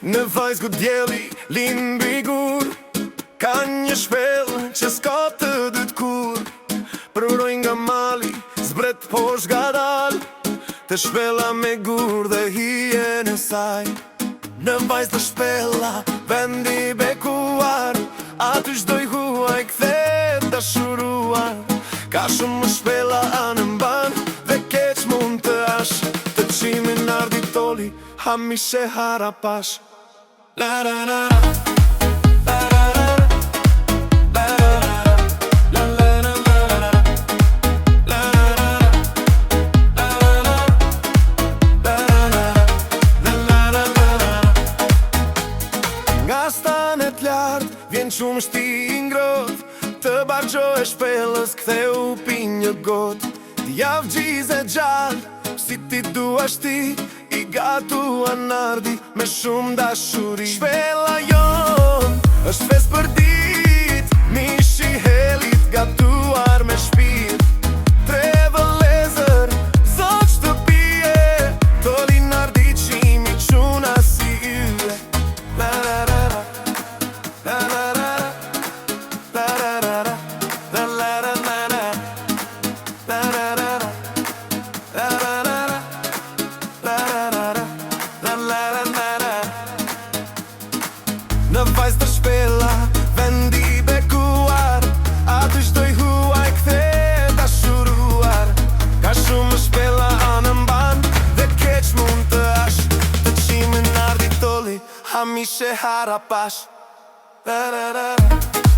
Në vajzë ku djeli, linë bigur, ka një shpel që s'ka të dytë kur. Pruroj nga mali, zbret po shgadal, të shpela me gur dhe hije në saj. Në vajzë të shpela, vendi bekuar, aty shdoj huaj kthe dashuruar. Ka shumë më shpela anë mban, dhe keq mund të ash, të qimin ardi toli, hamishe harapash. La la la la la la la la la la nga stanet lart vjen shumë shti ngrot, të bargjo e shpelës ktheu pi një got. T'jav gjize gjall, si ti duash ti, i gatuan nardi me shumë dashuri. Shpela jon, është fes për dit, mishi helit gatuar me shpirt. Tre vëllezër, zog shtëpie, toli nardi qimi quna si yle. La la la la la la la la la la la la la la la la la la la. Në vajzë të shpela, vendi bekuar, aty shdoj huaj kthe dashuruar. Ka shumë më shpela anë mban, dhe keq mund të ash, të qimin ardi toli, hamishe harapash. La la la la